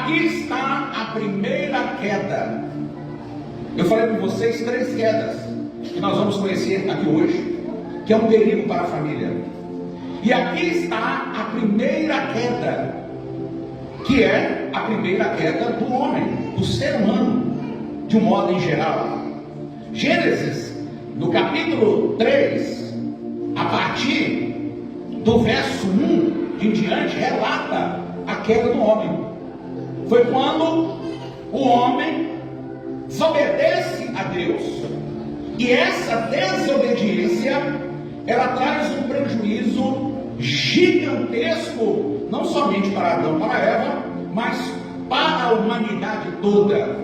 aqui está a primeira queda. Eu falei com vocês 3 quedas que nós vamos conhecer aqui hoje, que é um perigo para a família. E aqui está a primeira queda, que é a primeira queda do homem, do ser humano, de um modo em geral. Gênesis, no capítulo 3, a partir do verso 1 em diante, relata a queda do homem. Foi quando o homem desobedece a Deus, e essa desobediência, ela traz um prejuízo gigantesco, não somente para Adão e para Eva, mas para a humanidade toda.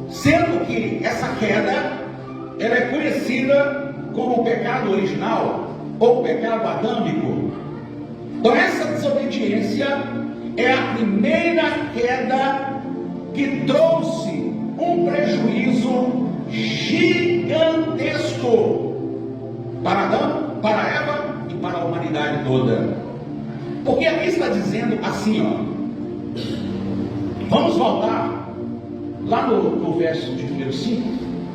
Sendo que essa queda, ela é conhecida como o pecado original, ou o pecado adâmico. Então essa desobediência é a primeira queda que trouxe um prejuízo gigantesco para Adão, para Eva e para a humanidade toda. Porque aqui está dizendo assim, ó. Vamos voltar lá no verso de número 5.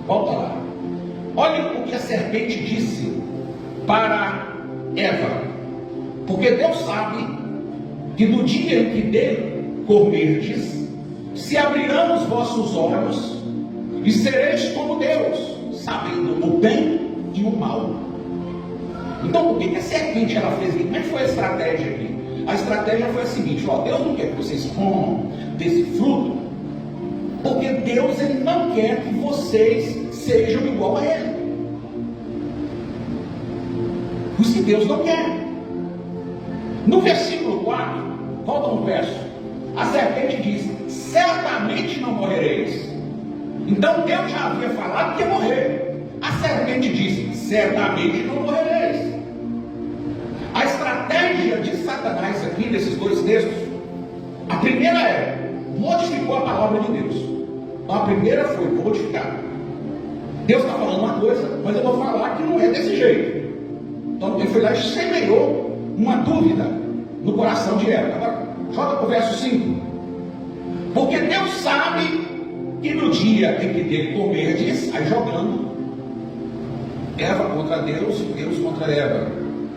Volta lá. Olha o que a serpente disse para Eva. Porque Deus sabe que no dia em que dele comerdes, se abrirão os vossos olhos e sereis como Deus, sabendo o bem e o mal. Então, o que a serpente ela fez aqui? Como é que foi a estratégia aqui? A estratégia foi a seguinte: ó, Deus não quer que vocês comam desse fruto, porque Deus ele não quer que vocês sejam igual a Ele. Isso que Deus não quer. No versículo 4, volta um verso. A serpente diz: certamente não morrereis. Então Deus já havia falado que ia morrer. A serpente disse: certamente não morrereis. A estratégia de Satanás aqui nesses 2 textos, a primeira modificou a palavra de Deus. Então a primeira foi modificar. Deus está falando uma coisa, mas eu vou falar que não é desse jeito. Então ele foi lá e semeou uma dúvida no coração de Eva. Agora, joga para o verso 5. Porque Deus sabe que no dia em que dele comerdes, aí jogando Eva contra Deus e Deus contra Eva,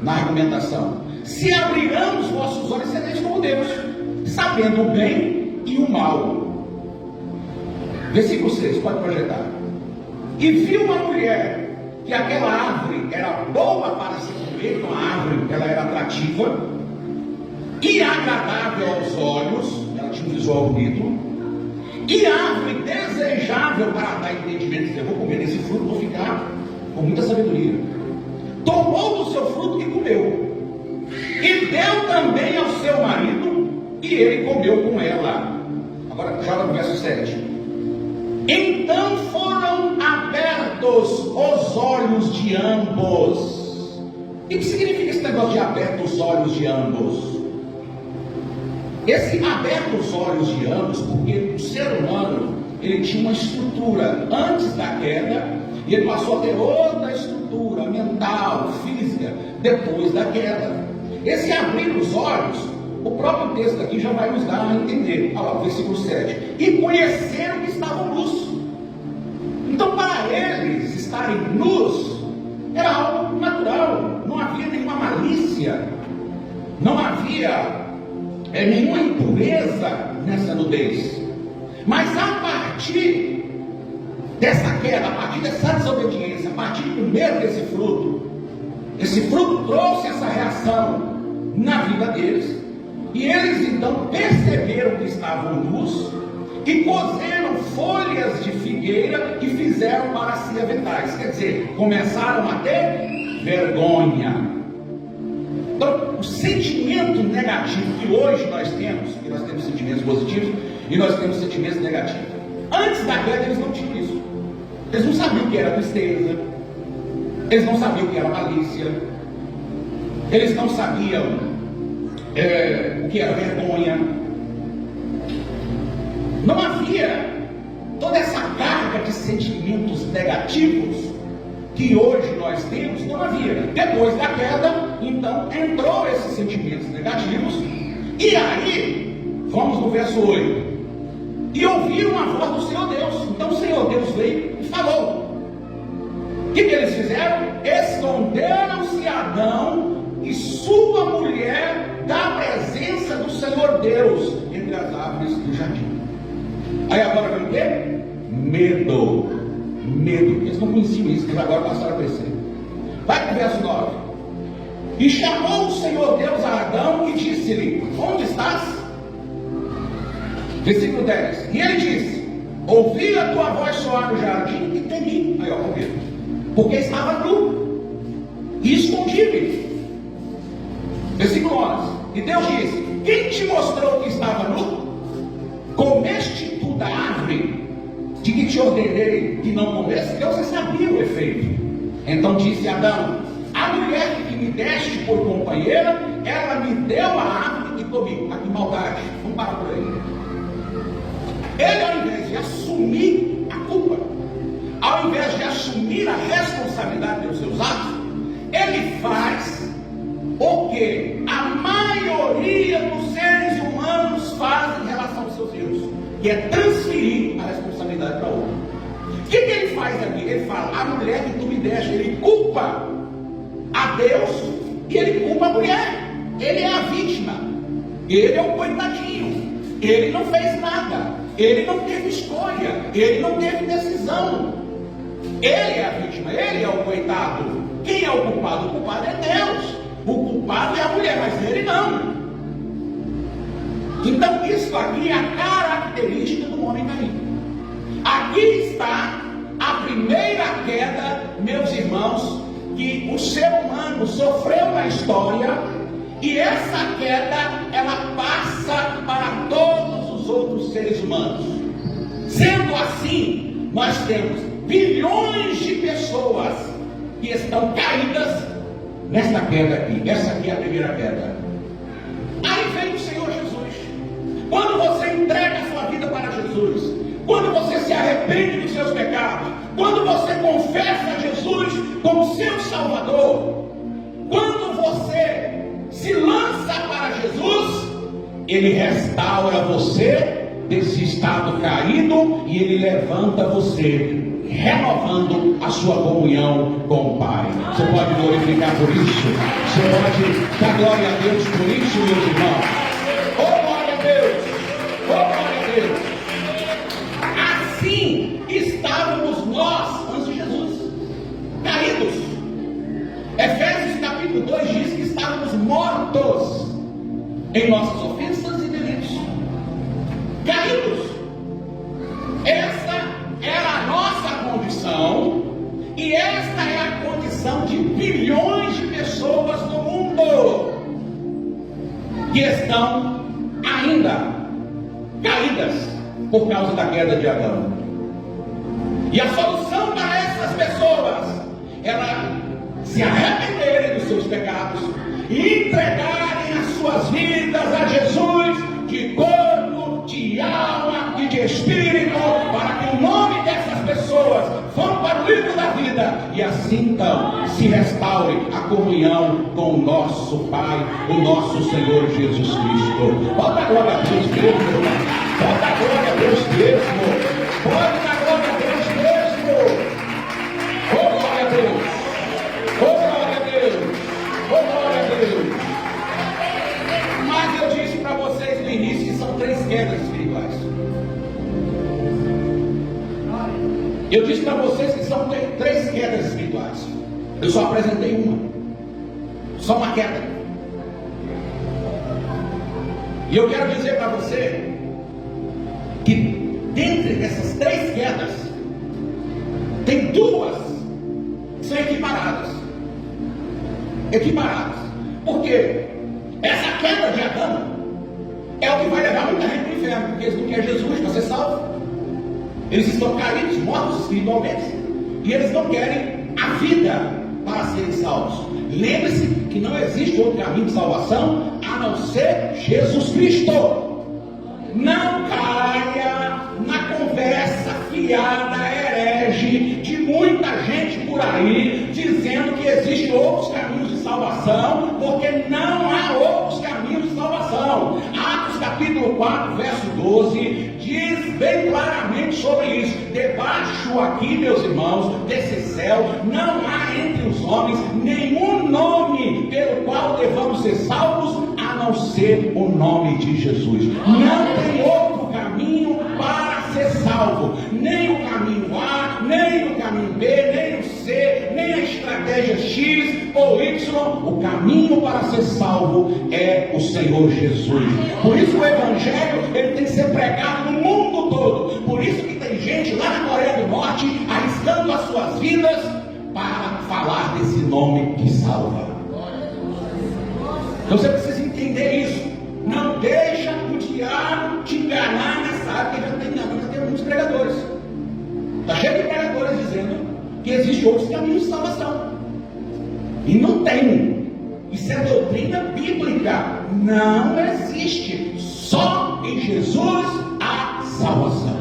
na argumentação: se abrirão os vossos olhos, sereis como Deus, sabendo o bem e o mal. Versículo 6, pode projetar. E viu uma mulher que aquela árvore era boa para se comer, então a árvore ela era atrativa e agradável aos olhos, ela tinha um visual bonito, e árvore desejável para dar entendimento. Eu vou comer desse fruto, vou ficar com muita sabedoria. Tomou do seu fruto e comeu, e deu também ao seu marido, e ele comeu com ela. Agora joga no verso 7. Então foram abertos os olhos de ambos. O que significa esse negócio de abertos os olhos de ambos? Esse aberto os olhos de ambos, porque o ser humano ele tinha uma estrutura antes da queda, e ele passou a ter outra estrutura mental, física, depois da queda. Esse abrir os olhos, o próprio texto aqui já vai nos dar a entender. Olha lá, o versículo 7. E conheceram que estavam nus. Então, para eles estarem nus era algo natural. Não havia nenhuma malícia, não havia nenhuma impureza nessa nudez. Mas a partir dessa queda, a partir dessa desobediência, a partir do medo desse fruto, esse fruto trouxe essa reação na vida deles, e eles então perceberam que estavam nus e cozeram folhas de figueira e fizeram para si aventais. Quer dizer, começaram a ter vergonha. Então, o sentimento negativo que hoje nós temos sentimentos positivos e nós temos sentimentos negativos. Antes da queda eles não tinham isso. Eles não sabiam o que era tristeza, eles não sabiam o que era malícia, eles não sabiam o que era vergonha. Não havia toda essa carga de sentimentos negativos que hoje nós temos, não havia. Depois da queda, então, entrou esses sentimentos negativos, e aí, vamos no verso 8. e ouviram a voz do Senhor Deus. Então o Senhor Deus veio e falou. O que eles fizeram? Esconderam-se Adão e sua mulher da presença do Senhor Deus entre as árvores do jardim. Aí agora vem o quê? Medo. Eles não conheciam isso, mas agora passaram a conhecer. Vai para o verso 9. E chamou o Senhor Deus a Adão e disse-lhe: onde estás? Versículo 10. E ele disse: ouvi a tua voz soar no jardim e temi. Aí ó, vamos ver. Porque estava nu e escondi-me. Versículo 11. E Deus disse: quem te mostrou que estava nu? Comeste tu da árvore de que te ordenei que não comesse? Porque você sabia o efeito. Então disse Adão: a mulher que me deste por companheira, ela me deu a árvore e comi. Ah, que maldade. Vamos parar por aí. Ele, ao invés de assumir a culpa, ao invés de assumir a responsabilidade pelos seus atos, ele faz o que a maioria dos seres humanos faz em relação aos seus erros, que é transferir a responsabilidade para outro. O que ele faz aqui? Ele fala: a mulher que tu me deste, ele culpa a Deus e ele culpa a mulher. Ele é a vítima, ele é o coitadinho, ele não fez nada, ele não teve escolha, ele não teve decisão. Ele é a vítima, ele é o coitado. Quem é o culpado? O culpado é Deus, o culpado é a mulher, mas ele não. Então isso aqui é a característica do homem caído. Aqui está a primeira queda, meus irmãos, que o ser humano sofreu na história, e essa queda ela passa para todos os outros seres humanos. Sendo assim, nós temos bilhões de pessoas que estão caídas nesta queda aqui. Essa aqui é a primeira queda. Aí vem o Senhor Jesus. Quando você entrega a sua vida para Jesus, quando você se arrepende dos seus pecados, quando você confessa Jesus como seu Salvador, quando você se lança para Jesus, Ele restaura você desse estado caído e Ele levanta você, renovando a sua comunhão com o Pai. Você pode glorificar por isso? Você pode dar glória a Deus por isso, meus irmãos? Oh, glória a Deus! Oh, glória a Deus! Assim estávamos nós antes de Jesus, caídos. Efésios capítulo 2 diz que estávamos mortos em nossas ofensas e delitos, caídos. Essa era a nossa condição, e esta é a condição de bilhões de pessoas no mundo que estão ainda caídas por causa da queda de Adão. E a solução para essas pessoas era se arrependerem dos seus pecados e entregarem as suas vidas a Jesus de corpo, de alma e de espírito, para que o nome dessas pessoas vão para o livro da vida e assim então se restaure a comunhão com o nosso Pai, o nosso Senhor Jesus Cristo. Pode dar glória a Deus mesmo, irmão. Pode dar glória a Deus mesmo. Pode dar glória a Deus mesmo. Oh, glória a Deus. Oh, glória a Deus. Oh, glória a Deus. Mas eu disse para vocês no início que são 3 quedas espirituais. Eu disse para vocês que são 3 quedas espirituais. Eu só apresentei uma. Só uma queda. E eu quero dizer para você que dentre dessas 3 quedas tem 2 que são equiparadas. Por quê? Essa queda de Adão é o que vai levar muita gente para o inferno, porque eles não querem Jesus para ser salvo. Eles estão caídos, mortos espiritualmente, e eles não querem a vida para serem salvos. Lembre-se que não existe outro caminho de salvação a não ser Jesus Cristo. Não caia na conversa fiada, herege, de muita gente por aí, dizendo que existem outros caminhos de salvação, porque não há outros caminhos de salvação. Atos capítulo 4, verso 12, diz bem claramente sobre isso. Debaixo aqui, meus irmãos, desse céu, não há entre os homens nenhum nome pelo qual devamos ser salvos, a não ser o nome de Jesus. Não tem outro caminho para ser salvo, nem o caminho A, nem o caminho B, nem o C, nem a estratégia X ou Y. O caminho para ser salvo é o Senhor Jesus. Por isso o Evangelho ele tem que ser pregado no mundo todo. Por isso que tem gente lá na Coreia do Norte arriscando as suas vidas para falar desse nome que salva. Então você precisa entender isso. Não deixa o diabo te enganar nessa área, porque já tem muitos pregadores. Está cheio de pregadores dizendo que existem outros caminhos de salvação. E não tem. Isso é doutrina bíblica. Não existe. Só em Jesus há salvação.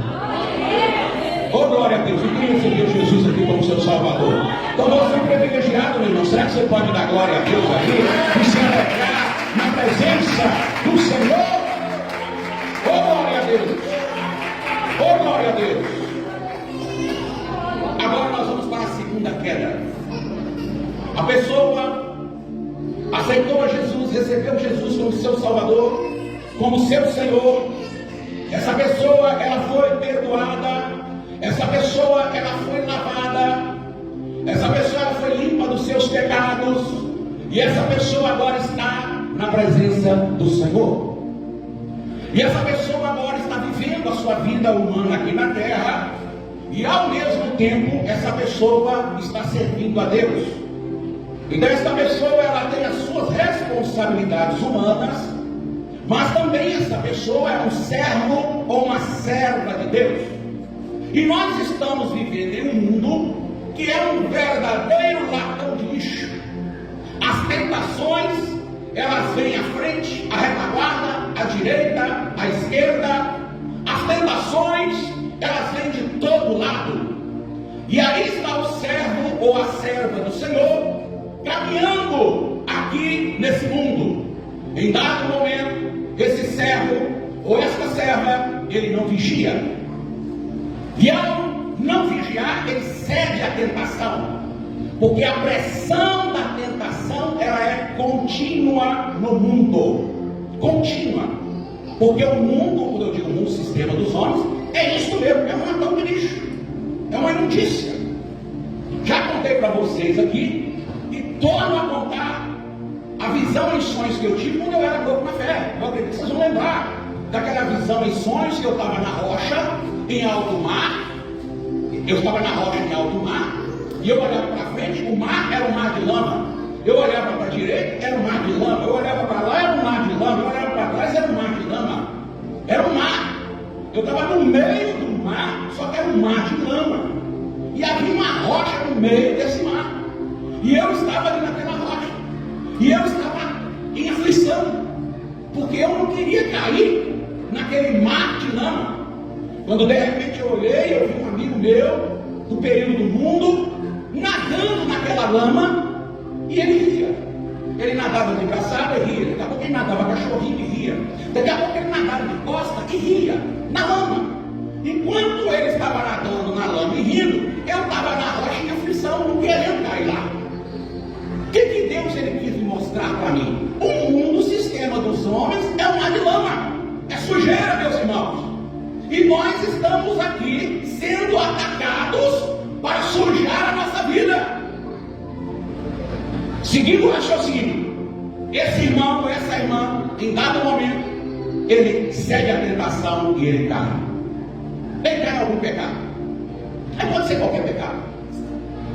Oh, glória a Deus. Eu queria receber Jesus aqui como seu Salvador. Então você é um privilegiado, meu irmão. Será que você pode dar glória a Deus aqui e se alegrar na presença do Senhor? Oh, glória a Deus. Oh, glória a Deus. Agora nós vamos para a segunda queda. A pessoa aceitou a Jesus, recebeu Jesus como seu Salvador, como seu Senhor. Essa pessoa, ela foi perdoada. Essa pessoa, ela foi lavada. Essa pessoa, ela foi limpa dos seus pecados. E essa pessoa agora está na presença do Senhor. E essa pessoa agora está vivendo a sua vida humana aqui na terra. E ao mesmo tempo, essa pessoa está servindo a Deus. Então essa pessoa, ela tem as suas responsabilidades humanas, mas também essa pessoa é um servo ou uma serva de Deus. E nós estamos vivendo em um mundo que é um verdadeiro latão de lixo. As tentações, elas vêm à frente, à retaguarda, à direita, à esquerda. As tentações, elas vêm de todo lado. E aí está o servo ou a serva do Senhor caminhando aqui nesse mundo. Em dado momento, esse servo ou esta serva, ele não vigia. E ao não vigiar, ele cede à tentação. Porque a pressão da tentação, ela é contínua no mundo. Contínua. Porque o mundo, quando eu digo mundo, o sistema dos homens, é isso mesmo, é um latão de lixo. É uma notícia. Já contei para vocês aqui, e torno a contar a visão em sonhos que eu tive quando eu era novo na fé. Eu acredito que vocês vão lembrar daquela visão em sonhos que eu estava na rocha, em alto mar. Eu estava na rocha em alto mar, e eu olhava para frente, o mar era um mar de lama. Eu olhava para a direita, era um mar de lama. Eu olhava para lá, era um mar de lama. Eu olhava para trás, era um mar de lama. Era um mar. Eu estava no meio do mar, só que era um mar de lama. E havia uma rocha no meio desse mar. E eu estava ali naquela rocha. E eu estava em aflição, porque eu não queria cair naquele mar de lama. Quando de repente eu olhei, eu vi um amigo meu, do período do mundo, nadando naquela lama, e ele ria. Ele nadava de braçada e ria. Daqui a pouco ele nadava cachorrinho e ria. Daqui a pouco ele nadava de costa e ria, na lama. Enquanto ele estava nadando na lama e rindo, eu estava na rocha em aflição, não querendo cair lá. O que Deus ele quis mostrar para mim? O mundo, o sistema dos homens é um mar de lama. É sujeira, meus irmãos. E nós estamos aqui sendo atacados para sujar a nossa vida. Seguindo o raciocínio, esse irmão ou essa irmã, em dado momento, ele cede à tentação e ele cai. Ele cai em algum pecado. Aí pode ser qualquer pecado.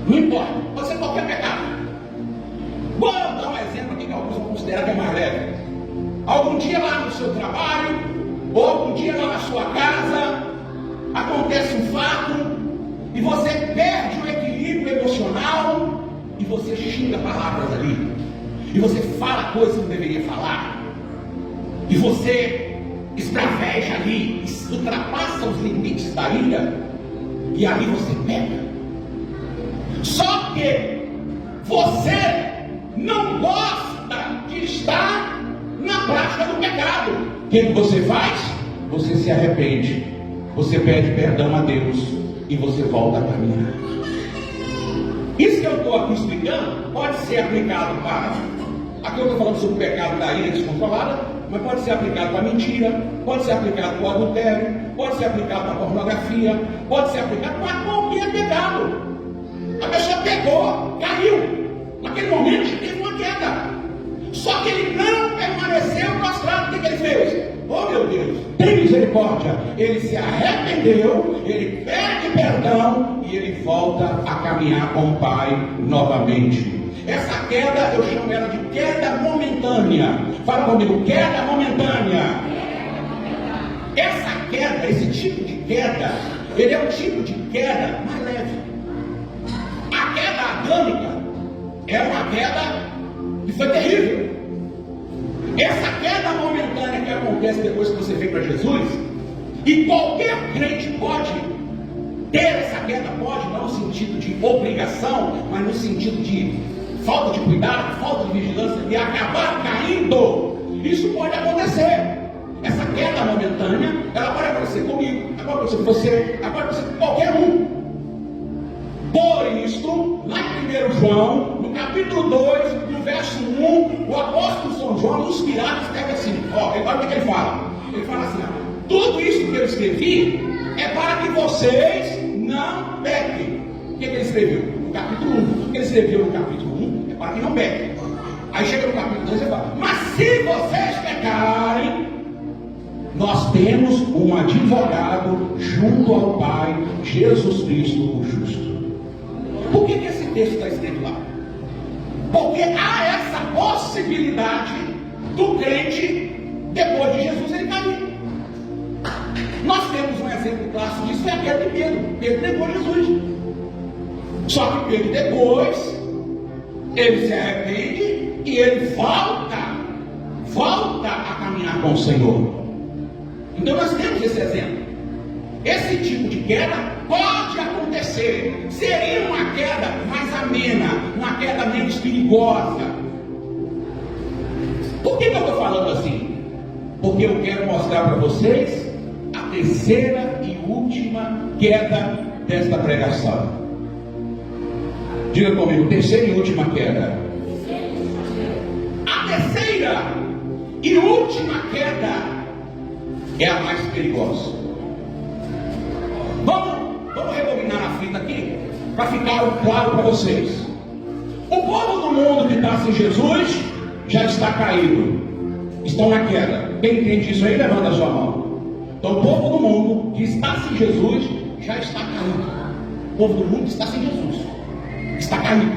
Não importa, pode ser qualquer pecado. Vou dar um exemplo aqui que alguns vão considerar que é mais leve. Algum dia lá no seu trabalho, ou algum dia lá na sua casa, acontece um fato, e você perde o equilíbrio emocional, e você xinga palavras ali, e você fala coisas que não deveria falar, e você extraveja ali, ultrapassa os limites da ira, e ali você peca. Só que você não gosta de estar na prática do pecado. O que você faz? Você se arrepende, você pede perdão a Deus e você volta a caminhar. Isso que eu estou aqui explicando pode ser aplicado para, aqui eu estou falando sobre o pecado da ira descontrolada, mas pode ser aplicado para mentira, pode ser aplicado para o adultério, pode ser aplicado para a pornografia, pode ser aplicado para qualquer pecado. A pessoa pegou, caiu, naquele momento teve uma queda, só que ele não permaneceu prostrado. O que ele fez? Oh meu Deus, tem misericórdia. Ele se arrependeu, ele pede perdão e ele volta a caminhar com o Pai novamente. Essa queda, eu chamo ela de queda momentânea. Fala comigo, queda momentânea. Essa queda, esse tipo de queda, ele é um tipo de queda mais leve. A queda adâmica é uma queda que foi terrível. Essa queda momentânea que acontece depois que você vem para Jesus, e qualquer crente pode ter essa queda, pode, não no sentido de obrigação, mas no sentido de falta de cuidado, falta de vigilância, e acabar caindo. Isso pode acontecer. Essa queda momentânea, ela pode acontecer comigo, ela pode acontecer com você, ela pode acontecer com qualquer um. Por isso, lá em 1 João, no capítulo 2, no verso 1, o apóstolo São João, inspirado, escreve assim, olha o que ele fala. Ele fala assim, tudo isso que eu escrevi é para que vocês não pequem. O que ele escreveu? No capítulo 1. O que ele escreveu no capítulo 1 é para que não pequem. Aí chega no capítulo 2 e fala, mas se vocês pecarem, nós temos um advogado junto ao Pai, Jesus Cristo, o justo. Por que esse texto está escrito lá? Porque há essa possibilidade do crente, depois de Jesus, ele cair. Nós temos um exemplo clássico disso, é a queda de Pedro. Pedro negou Jesus. Só que Pedro depois, ele se arrepende e ele volta a caminhar com o Senhor. Então nós temos esse exemplo. Esse tipo de queda pode acontecer. Seria uma queda mais amena, uma queda menos perigosa. Por que eu estou falando assim? Porque eu quero mostrar para vocês a terceira e última queda desta pregação. Diga comigo, terceira e última queda. A terceira e última queda é a mais perigosa. Vamos rebobinar a fita aqui, para ficar claro para vocês. O povo do mundo que está sem Jesus já está caído, estão na queda. Quem entende isso aí, levanta a sua mão. Então o povo do mundo que está sem Jesus já está caído. O povo do mundo que está sem Jesus está caído.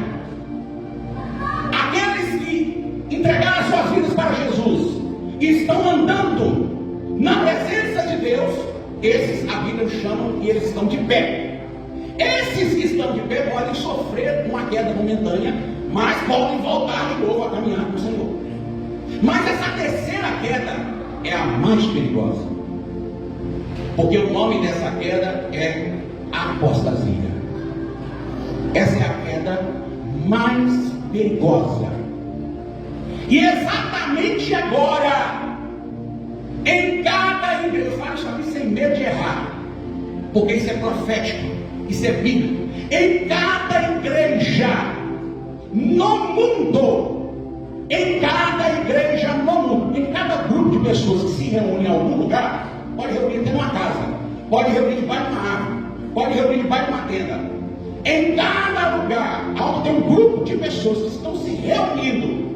Aqueles que entregaram as suas vidas para Jesus e estão andando na presença de Deus, esses a Bíblia chama e eles estão de pé. Esses que estão de pé podem sofrer uma queda momentânea, mas podem voltar de novo a caminhar com o Senhor. Mas essa terceira queda é a mais perigosa, porque o nome dessa queda é apostasia. Essa é a queda mais perigosa. E exatamente agora, em cada igreja, eu falo isso aqui sem medo de errar, porque isso é profético, isso é bíblico. Em cada igreja no mundo, em cada igreja no mundo, em cada grupo de pessoas que se reúnem em algum lugar, pode reunir até numa casa, pode reunir debaixo de uma árvore, pode reunir debaixo de uma tenda. Em cada lugar onde tem um grupo de pessoas que estão se reunindo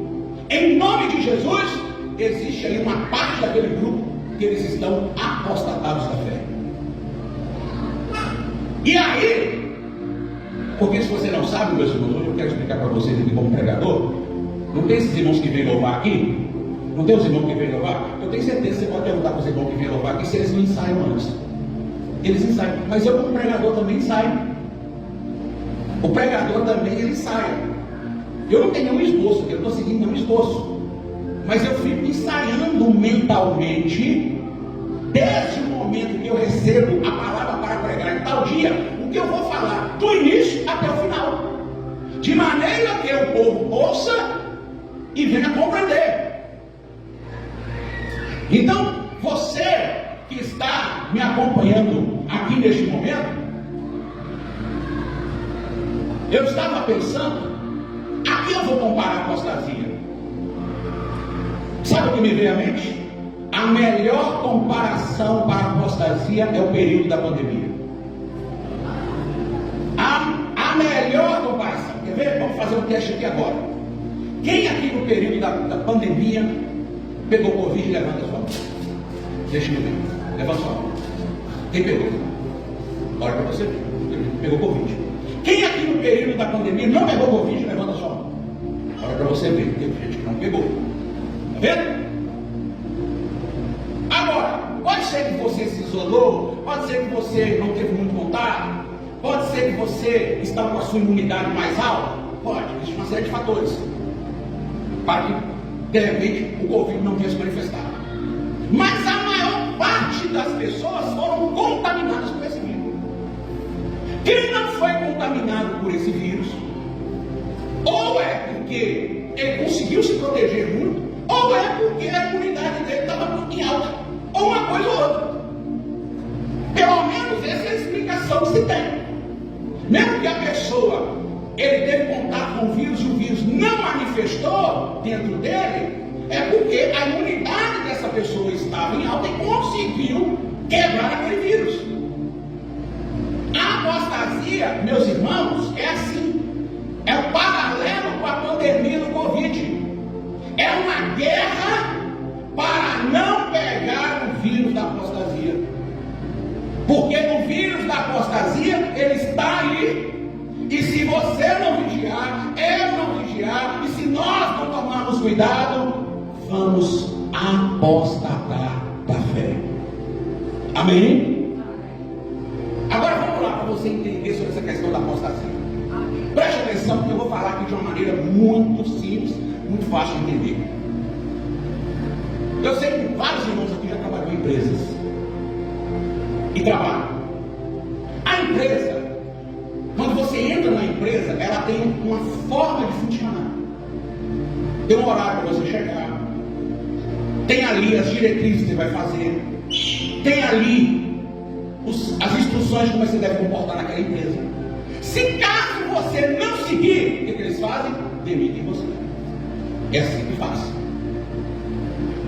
em nome de Jesus, existe aí uma parte daquele grupo que eles estão apostatados da fé. E aí, porque se você não sabe, meus irmãos, hoje eu quero explicar para vocês aqui como pregador. Não tem esses irmãos que vêm louvar aqui? Não tem os irmãos que vêm louvar? Eu tenho certeza que você pode perguntar para os irmãos que vêm louvar aqui se eles não ensaiam antes. Eles ensaiam, mas eu como pregador também ensaio. O pregador também ele ensaia. Eu não tenho nenhum esboço, eu não estou seguindo nenhum esboço. Mas eu fico ensaiando mentalmente, desde o momento que eu recebo a palavra para pregar em tal dia, o que eu vou falar, do início até o final, de maneira que o povo ouça e venha compreender. Então, acompanhando aqui neste momento, eu estava pensando, aqui eu vou comparar a apostasia. Sabe o que me veio à mente? A melhor comparação para a apostasia é o período da pandemia. A melhor comparação. Quer ver? Vamos fazer um teste aqui agora. Quem aqui no período da pandemia pegou Covid? Levanta a sua mão. Deixa eu ver. Levanta a sua mão. Quem pegou? Olha para você ver. Pegou Covid. Quem aqui no período da pandemia não pegou Covid? Levanta a sua mão. Olha para você ver. Tem gente que não pegou. Está vendo? Agora, pode ser que você se isolou, pode ser que você não teve muito contato, pode ser que você está com a sua imunidade mais alta, pode, existe uma série de fatores para que, de repente, o Covid não venha se manifestar. Mas a maior parte das pessoas foram contaminadas por esse vírus. Quem não foi contaminado por esse vírus, ou é porque ele conseguiu se proteger muito, ou é porque a imunidade dele estava muito em alta, ou uma coisa ou outra. Pelo menos essa é a explicação que se tem. Mesmo que a pessoa, ele teve contato com o vírus e o vírus não manifestou dentro dele, é porque a imunidade dessa pessoa estava em alta e conseguiu quebrar aquele vírus. A apostasia, meus irmãos, é assim. É o paralelo com a pandemia do Covid. É uma guerra para não pegar o vírus da apostasia. Porque no vírus da apostasia, ele está aí. E se você não vigiar, eu não vigiar, e se nós não tomarmos cuidado, vamos apostatar da fé. Amém? Agora vamos lá para você entender sobre essa questão da apostasia. Preste atenção, porque eu vou falar aqui de uma maneira muito simples, muito fácil de entender. Eu sei que vários irmãos aqui já trabalham em empresas e trabalham. A empresa, quando você entra na empresa, ela tem uma forma de funcionar. Tem um horário para você chegar. Tem ali as diretrizes que você vai fazer. Tem ali as instruções de como você deve comportar naquela empresa. Se caso você não seguir, o que eles fazem? Demitem você. É assim que faz.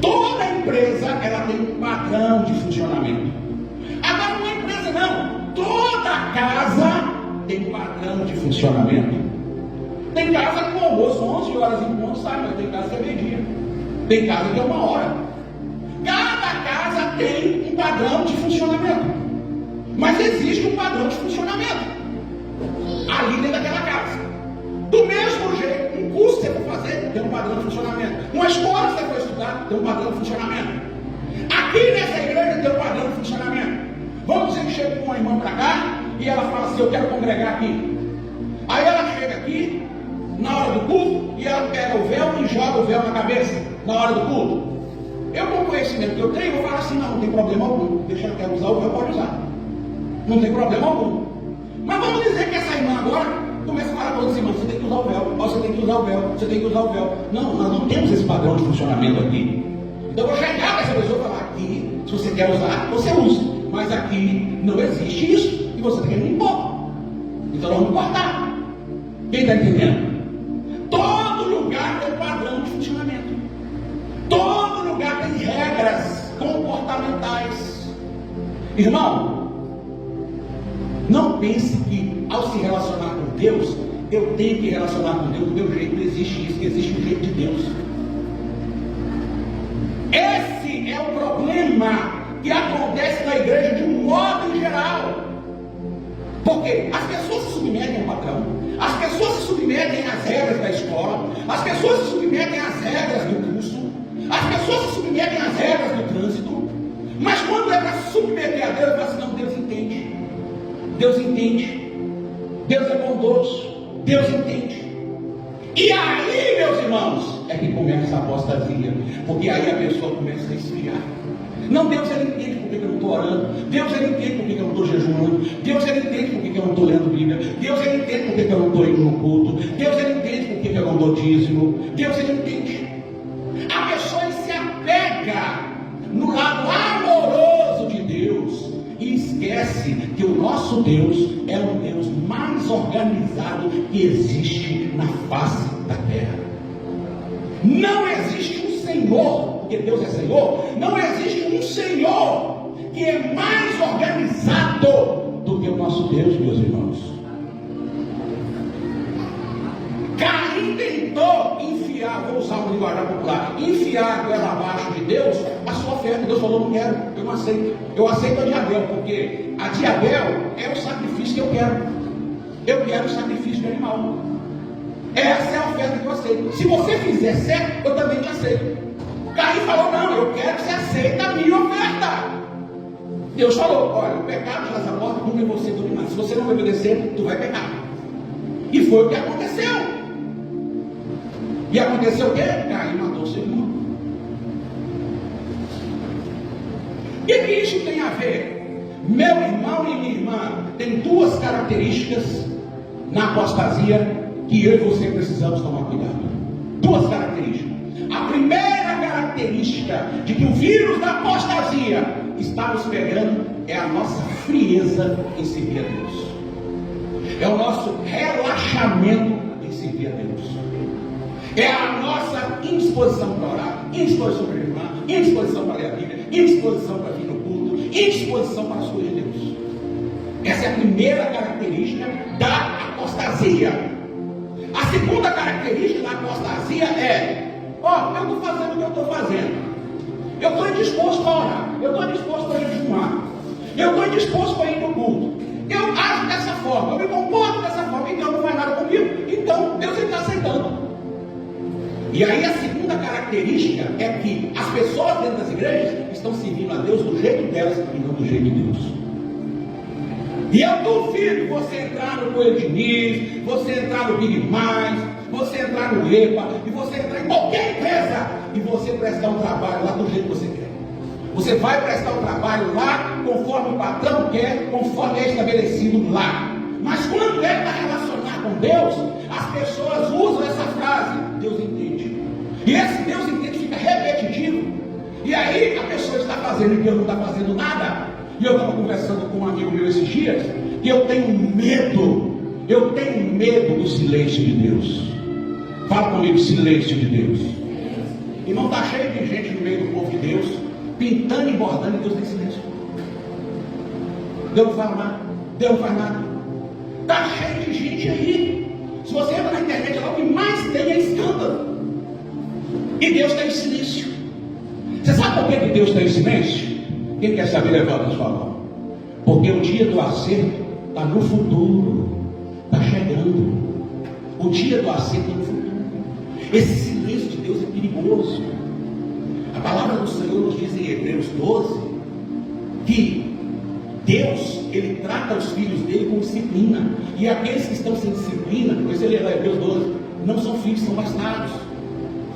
Toda empresa, ela tem um padrão de funcionamento. Agora, uma empresa não. Toda casa tem um padrão de funcionamento. Tem casa com almoço 11 horas em ponto, sabe? Mas tem casa que é meio-dia. Tem casa que é 1 hora. Cada casa tem um padrão de funcionamento. Mas existe um padrão de funcionamento ali dentro daquela casa. Do mesmo jeito, um curso que você for fazer tem um padrão de funcionamento. Uma escola que você for estudar tem um padrão de funcionamento. Aqui nessa igreja tem um padrão de funcionamento. Vamos dizer que chega uma irmã para cá e ela fala assim: eu quero congregar aqui. Aí ela chega aqui na hora do culto e ela pega o véu e joga o véu na cabeça na hora do culto. Eu, com o conhecimento que eu tenho, eu falo assim: não tem problema algum. Deixa ela quer usar o véu, pode usar. Não tem problema algum. Mas vamos dizer que essa irmã agora começa a falar para outros irmãos: você tem que usar o véu, você tem que usar o véu, você tem que usar o véu. Não, nós não temos esse padrão de funcionamento aqui. Então eu vou chegar para essa pessoa e falar: aqui, se você quer usar, você usa. Mas aqui não existe isso e você tem que impor. Então nós vamos importar. Quem está entendendo? Todo lugar tem padrão de funcionamento. Todo lugar tem regras comportamentais. Irmão, não pense que ao se relacionar com Deus, eu tenho que relacionar com Deus do meu jeito. Não existe isso, existe o jeito de Deus. Esse é o problema que acontece na igreja de um modo em geral. Porque as pessoas se submetem ao padrão, as pessoas se submetem às regras da escola, as pessoas se submetem às regras do curso, as pessoas se submetem às regras do trânsito. Mas quando é para submeter a Deus, eu falo assim: não, Deus entende. Deus entende. Deus é bondoso. Deus entende. E aí, meus irmãos, é que começa a apostasia. Porque aí a pessoa começa a esfriar. Não, Deus ele entende por que eu não estou orando. Deus ele entende por que eu não estou jejuando. Deus ele entende por que eu não estou lendo Bíblia. Deus ele entende por que eu não estou indo no culto. Deus ele entende por que eu não dou dízimo. Deus ele entende. A pessoa se apega no lado amoroso de Deus. esquece que o nosso Deus é o Deus mais organizado que existe na face da terra. Não existe um Senhor, porque Deus é Senhor, não existe um Senhor que é mais organizado do que o nosso Deus, meus irmãos. Caim tentou enfiar, vou usar o linguajar popular, enfiar a goela abaixo de Deus a sua oferta. Deus falou: não quero, eu não aceito. Eu aceito a de Abel, porque a de Abel é o sacrifício que eu quero. Eu quero o sacrifício de animal. Essa é a oferta que eu aceito. Se você fizer certo, eu também te aceito. Caim falou: não, eu quero que você aceite a minha oferta. Deus falou: olha, o pecado já está à porta, como é você dominar. Se você não obedecer, tu vai pecar. E foi o que aconteceu. E aconteceu o quê? Caim matou seu irmão. O que isso tem a ver? Meu irmão e minha irmã têm duas características na apostasia que eu e você precisamos tomar cuidado. Duas características. A primeira característica de que o vírus da apostasia está nos pegando é a nossa frieza em servir a Deus. É o nosso relaxamento em servir a Deus. É a nossa indisposição para orar, indisposição para irmã, indisposição para ler a Bíblia, indisposição para vir no culto, indisposição para as coisas de Deus. Essa é a primeira característica da apostasia. A segunda característica da apostasia é: eu estou fazendo o que eu estou fazendo. Eu estou indisposto a orar, eu estou indisposto a jejumar, eu estou indisposto a ir no culto. Eu ajo dessa forma, eu me comporto dessa forma, então não faz nada comigo. Então Deus está aceitando. E aí a segunda característica é que as pessoas dentro das igrejas estão servindo a Deus do jeito delas e não do jeito de Deus. E eu duvido você entrar no Coelho Diniz, você entrar no Big Mais, você entrar no EPA, e você entrar em qualquer empresa e você prestar um trabalho lá do jeito que você quer. Você vai prestar um trabalho lá conforme o patrão quer, conforme é estabelecido lá. Mas quando é para relacionar com Deus, as pessoas usam essa frase: Deus entende. E esse Deus entende fica repetitivo. E aí a pessoa está fazendo e Deus não está fazendo nada. E eu estava conversando com um amigo meu esses dias, que eu tenho medo do silêncio de Deus. Fala comigo: silêncio de Deus. Irmão, está cheio de gente no meio do povo de Deus, pintando e bordando, e Deus tem silêncio. Deus não fala nada, Deus não faz nada. Está cheio de gente aí. Se você entra na internet, lá o que mais tem é escândalo. E Deus está em silêncio. Você sabe por que Deus está em silêncio? Quem quer saber, levanta a sua mão. Porque o dia do acerto está no futuro. Está chegando. O dia do acerto está no futuro. Esse silêncio de Deus é perigoso. A palavra do Senhor nos diz em Hebreus 12 que Deus, Ele trata os filhos dele com disciplina. E aqueles que estão sem disciplina, por isso ele lê Hebreus 12, não são filhos, são bastardos.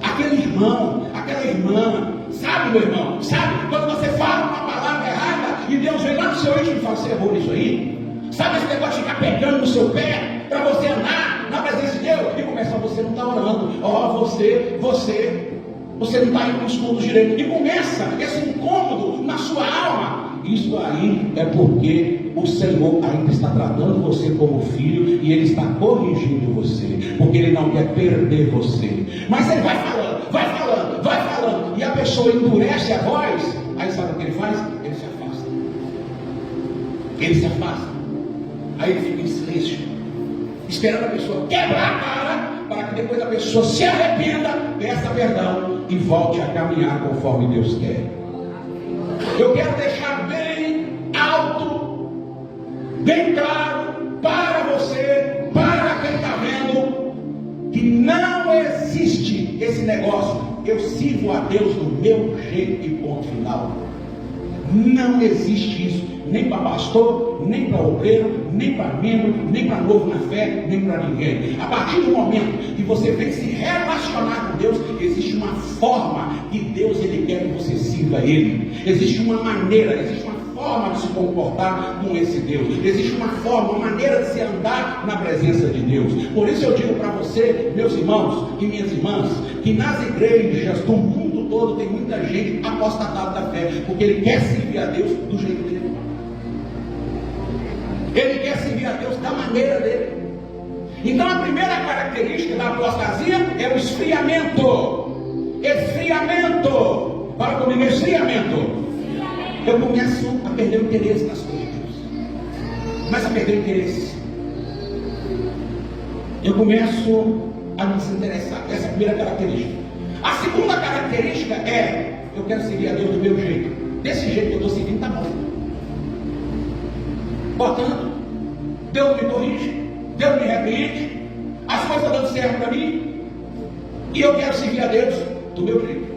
Aquele irmão, aquela irmã, sabe, meu irmão? Sabe, quando você fala uma palavra errada e Deus vem lá no seu íntimo e fala: você errou nisso aí? Sabe esse negócio de ficar pegando no seu pé para você andar na presença de Deus? E começa: você não está orando, você não está indo nos cultos direito. E começa esse incômodo na sua alma. Isso aí é porque o Senhor ainda está tratando você como filho e Ele está corrigindo você, porque Ele não quer perder você. Mas Ele vai falando, e a pessoa endurece a voz. Aí sabe o que Ele faz? Ele se afasta. Aí Ele fica em silêncio, esperando a pessoa quebrar a cara, para que depois a pessoa se arrependa, peça perdão e volte a caminhar conforme Deus quer. Eu quero deixar bem alto, bem claro para você, para quem está vendo, que não existe esse negócio: eu sirvo a Deus do meu jeito e ponto final. Não existe isso, nem para pastor, nem para obreiro, nem para membro, nem para novo na fé, nem para ninguém. A partir do momento que você vem se relacionar com Deus, existe uma forma que Deus Ele quer que você sirva a Ele. Existe uma maneira, existe uma forma de se comportar com esse Deus. Existe uma forma, uma maneira de se andar na presença de Deus. Por isso eu digo para você, meus irmãos e minhas irmãs, que nas igrejas do mundo todo tem muita gente apostatada da fé, porque ele quer servir a Deus do jeito dele. Ele quer servir a Deus da maneira dele. Então a primeira característica da apostasia é o esfriamento. Esfriamento. Fala comigo, esfriamento. Eu começo a perder o interesse nas coisas de Deus. Começo a perder o interesse. Eu começo a me desinteressar. Essa é a primeira característica. A segunda característica é: eu quero servir a Deus do meu jeito. Desse jeito que eu estou servindo, está bom. Portanto, Deus me corrige, Deus me repreende, as coisas estão dando certo para mim, e eu quero servir a Deus do meu jeito.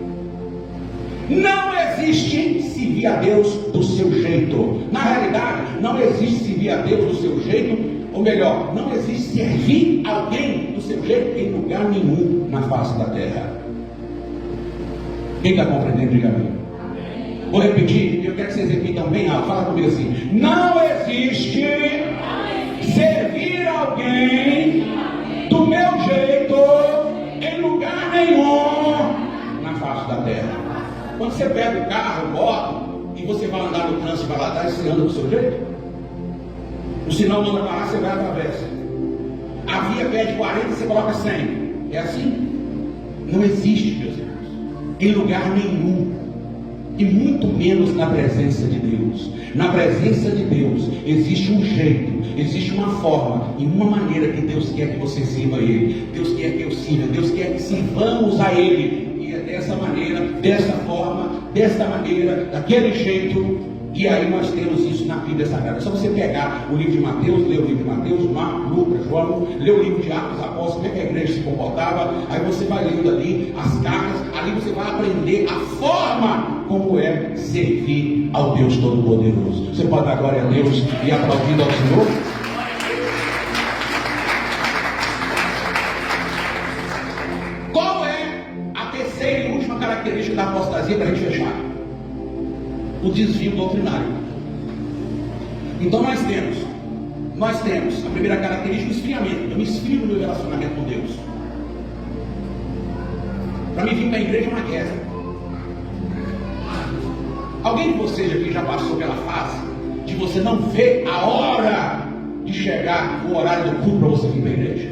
Não existe servir a Deus do seu jeito. Na realidade, não existe servir a Deus do seu jeito, ou melhor, não existe servir alguém do seu jeito em lugar nenhum na face da terra. Quem está compreendendo, diga amém. Vou repetir, eu quero que vocês repitam bem alto. Fala comigo assim: não existe servir alguém do meu jeito em lugar nenhum na face da terra. Quando você pega o carro, moto, e você vai andar no trânsito, vai lá atrás, você anda do seu jeito. O sinal manda parar, você vai atravessa. A via pede 40, você coloca 100. É assim? Não existe, meus irmãos, em lugar nenhum. E muito menos na presença de Deus. Na presença de Deus existe um jeito, existe uma forma e uma maneira que Deus quer que você sirva a Ele. Deus quer que eu sirva, Deus quer que sirvamos a Ele. E é dessa maneira, dessa forma, desta maneira, daquele jeito. E aí nós temos isso na Bíblia Sagrada. É só você pegar o livro de Mateus, ler o livro de Mateus, Marcos, Lucas, João, ler o livro de Atos Apóstolos, como é que a igreja se comportava. Aí você vai lendo ali as cartas, ali você vai aprender a forma como é servir ao Deus Todo-Poderoso. Você pode dar glória a Deus e aplaudindo ao Senhor? Qual é a terceira e última característica da apostasia para a gente fechar? O desvio doutrinário. Então nós temos a primeira característica, o esfriamento. Eu me esfrio no meu relacionamento com Deus. Para mim vir para a igreja é uma guerra. Alguém de vocês aqui já passou pela fase de você não ver a hora de chegar o horário do culto para você vir para a igreja?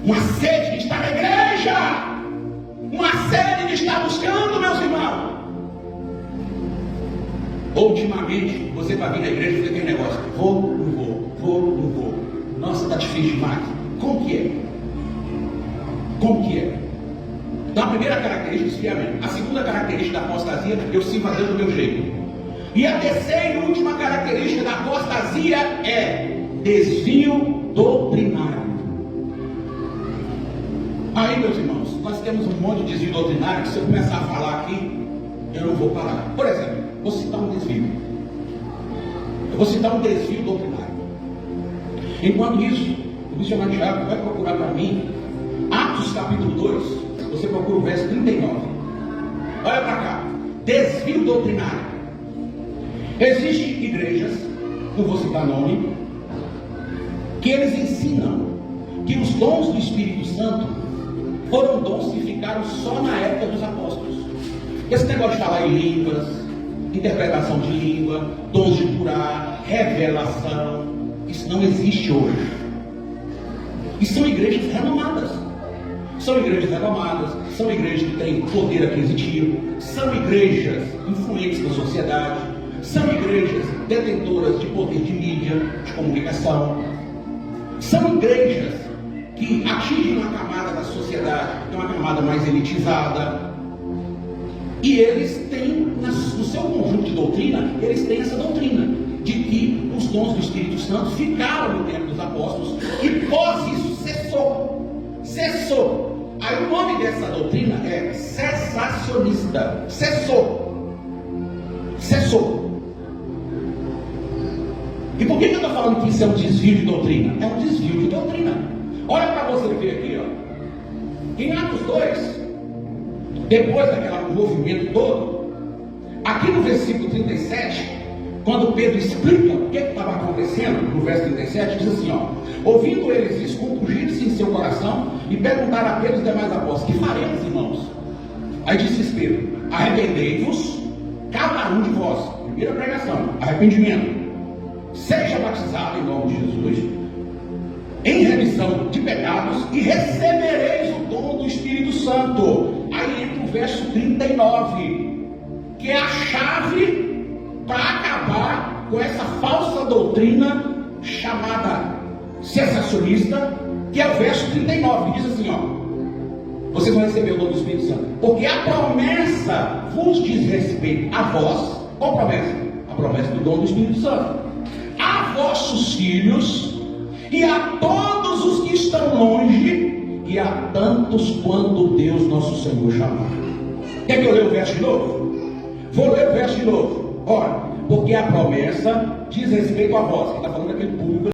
Uma sede de estar na igreja, uma sede de estar buscando, meus irmãos. Ultimamente, você vai vir na igreja e fica aquele negócio: vou, não vou, vou, não vou. Nossa, está difícil demais. Como que é? Como que é? Então a primeira característica é o esfriamento. A segunda característica da apostasia, eu sirvo a Deus do meu jeito. E a terceira e última característica da apostasia é desvio doutrinário. Aí, meus irmãos, nós temos um monte de desvio doutrinário que, se eu começar a falar aqui, eu não vou parar. Por exemplo, vou citar um desvio. Eu vou citar um desvio doutrinário. Enquanto isso, o missionário Tiago vai procurar para mim Atos capítulo 2. Você procura o verso 39. Olha para cá. Desvio doutrinário. Existem igrejas, não vou citar nome, que eles ensinam que os dons do Espírito Santo foram dons que ficaram só na época dos apóstolos. Esse negócio de falar em línguas, interpretação de língua, dons de curar, revelação, isso não existe hoje. E são igrejas renomadas. São igrejas renomadas, são igrejas que têm poder aquisitivo, são igrejas influentes na sociedade, são igrejas detentoras de poder de mídia, de comunicação, são igrejas que atingem uma camada da sociedade, que é uma camada mais elitizada, e eles têm, no seu conjunto de doutrina, eles têm essa doutrina de que os dons do Espírito Santo ficaram no tempo dos apóstolos, e pós isso cessou. Aí o nome dessa doutrina é cessacionista. Cessou. E por que eu estou falando que isso é um desvio de doutrina? É um desvio de doutrina. Olha para você ver aqui, ó. Em Atos 2, depois daquele movimento todo, aqui no versículo 37, quando Pedro explica o que estava acontecendo, no verso 37, diz assim, ó: ouvindo eles isso, compungiram-se em seu coração e perguntaram a Pedro e os demais apóstolos: que faremos, irmãos? Aí disse Pedro: arrependei-vos, cada um de vós. Primeira pregação, arrependimento. seja batizado em nome de Jesus, em remissão de pecados, e recebereis o dom do Espírito Santo. Aí entra o verso 39, que é a chave para acabar com essa falsa doutrina chamada sensacionista, que é o verso 39, que diz assim, vocês vão receber o dom do Espírito Santo, porque a promessa vos diz respeito a vós. Qual promessa? A promessa do dom do Espírito Santo. A vossos filhos, e a todos os que estão longe, e a tantos quanto Deus nosso Senhor chamar. Quer que eu leia o verso de novo? Vou ler o verso de novo. Olha, porque a promessa diz respeito a vós. Ele está falando daquele público